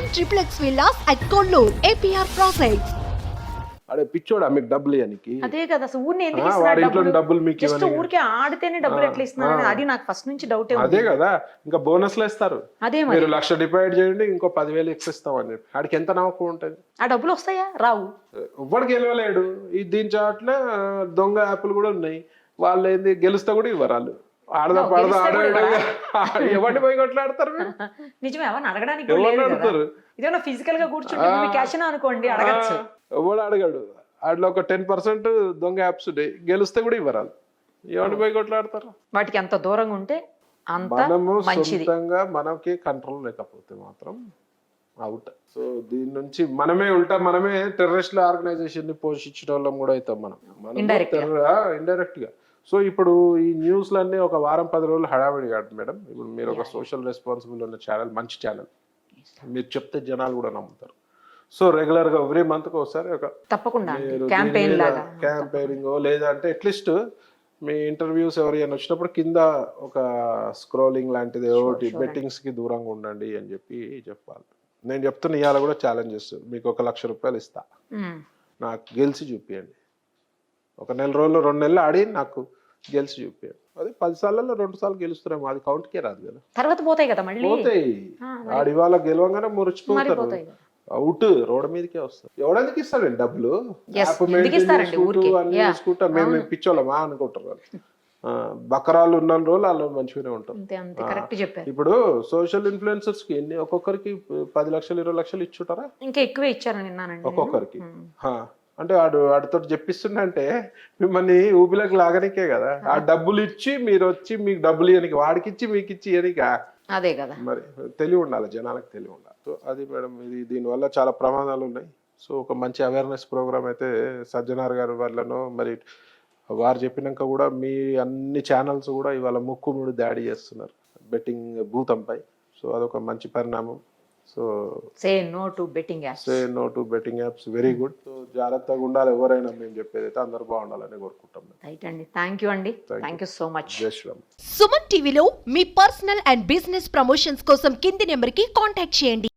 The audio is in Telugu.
triplex villas at Kollur, APR Projects. అడే పిచ్చోడా మీకు డబ్బులు ఇవ్వనికి అదే కదా అసలు ఊరిని ఎందుకు వాడి ఇస్తున్నారు ఇంట్లో డబ్బులు మీకు జస్ట్ ఇవ్వని ఊరికే ఆడితేనే డబ్బులు ఎట్లా ఇస్తున్నారు అది నాకు ఫస్ట్ నుంచి డౌటే అదే కదా ఇంకా బోనస్లు ఇస్తారు అదే మీరు 1,00,000 డిపాజిట్ చేయండి ఇంకో 10,000 ఎక్కువ ఇస్తాం అని చెప్పి ఆడికి ఎంత నమ్మకం ఉంటుంది ఆ డబ్బులు వస్తాయా రావు ఎవ్వడికి గెలవలేడు ఈ దీని చాట్ల దొంగ యాప్లు కూడా ఉన్నాయి వాళ్ళు ఏంది గెలుస్తా కూడా ఇవ్వరు వాళ్ళు ఆడదా పడదా ఆడాడు ఎవరిని పోయి కొట్లాడతారు నిజమే ఎవరిని అడగడానికి కూడా లేదు కదా. ఇదేమన్నా ఫిజికల్ గా కూర్చుంటే క్యాష్ అనుకోండి అడగచ్చు ఎవడు అడగాడు వాటిలో ఒక 10% దొంగ యాప్స్ గెలిస్తే కూడా ఇవ్వరు వాళ్ళు ఎవరిని పోయి కొట్లాడతారు వాటికి అంత దూరంగా ఉంటే అంత మనము మంచిది సొంతంగా మనకి కంట్రోల్ లేకపోతే మాత్రం అవుట్ సో దీని నుంచి మనమే టెర్రరిస్టుల ఆర్గనైజేషన్ ని పోషించడం వాళ్ళం కూడా అవుతాం మనం ఇండైరెక్ట్ గా సో ఇప్పుడు ఈ న్యూస్లన్నీ ఒక వారం 10 రోజులు హడావిడి కాదు మేడం ఇప్పుడు మీరు ఒక సోషల్ రెస్పాన్సిబుల్ ఉన్న ఛానల్ మంచి ఛానల్ మీరు చెప్తే జనాలు కూడా నమ్ముతారు సో రెగ్యులర్ గా ఎవ్రీ మంత్ కి ఒకసారి ఒక తప్పకుండా క్యాంపెయినింగ్ లేదా అంటే అట్లీస్ట్ మీ ఇంటర్వ్యూస్ ఎవరైనా వచ్చినప్పుడు కింద ఒక స్క్రోలింగ్ లాంటిది ఒకటి బెట్టింగ్స్ కి దూరంగా ఉండండి అని చెప్పి చెప్పాలి నేను చెప్తున్నా ఇవాళ కూడా ఛాలెంజెస్ మీకు 1,00,000 రూపాయలు ఇస్తా నాకు గెలిచి చూపియండి ఒక నెల రోజులు 2 నెలలు ఆడి నాకు గెలిచి చూపియండి అది 10 సార్లలో 2 సార్లు గెలుస్తున్నాము అది కౌంట్కే రాదు కదా తర్వాత పోతాయి కదా మళ్ళీ పోతాయి ఆడి వాళ్ళ గెలవంగానే మురిచిపోతారు అవుట్ రోడ్డు మీదకే వస్తారు ఎవడెందుకు ఇస్తాడండి డబ్బులు అన్ని చూసుకుంటా మేము పిచ్చోళ్ళమా అనుకుంటారు బకరాలు ఉన్న రోజులు వాళ్ళు మంచిగానే ఉంటారు ఇప్పుడు సోషల్ ఇన్ఫ్లుయెన్సర్స్ కి ఒక్కొక్కరికి 10 లక్షలు 20 లక్షలు ఇచ్చుంటారా ఇంకా ఎక్కువే ఇచ్చారని విన్నానండి ఒక్కొక్కరికి అంటే వాడితో చెప్పిస్తుండే మిమ్మల్ని ఊపిలోకి లాగనికే కదా ఆ డబ్బులు ఇచ్చి మీరు వచ్చి మీకు డబ్బులు ఇవ్వనికి వాడికి ఇచ్చి మీకు ఇచ్చి ఇవ్వనికా అదే కదా మరి తెలివి ఉండాలి జనాలకు తెలివి ఉండాలి సో అది మేడం ఇది దీనివల్ల చాలా ప్రమాదాలు ఉన్నాయి సో ఒక మంచి అవేర్నెస్ ప్రోగ్రామ్ అయితే సజ్జనార్ గారి వల్లనో మరి వారు చెప్పినాక కూడా మీ అన్ని ఛానల్స్ కూడా ఇవాళ ముక్కుముడి దాడి చేస్తున్నారు బెట్టింగ్ భూతంపై సో అదొక మంచి పరిణామం so say no to betting apps very good so జాగ్రత్తగా ఉండాలి ఎవరైనా మేము చెప్పేది అయితే అందరూ బాగుండాలని కోరుకుంటాం రైట్ అండి థ్యాంక్ యూ అండి thank you so much Suman టీవీలో మీ పర్సనల్ అండ్ బిజినెస్ ప్రమోషన్స్ కోసం కింది నెంబర్ కి కాంటాక్ట్ చేయండి.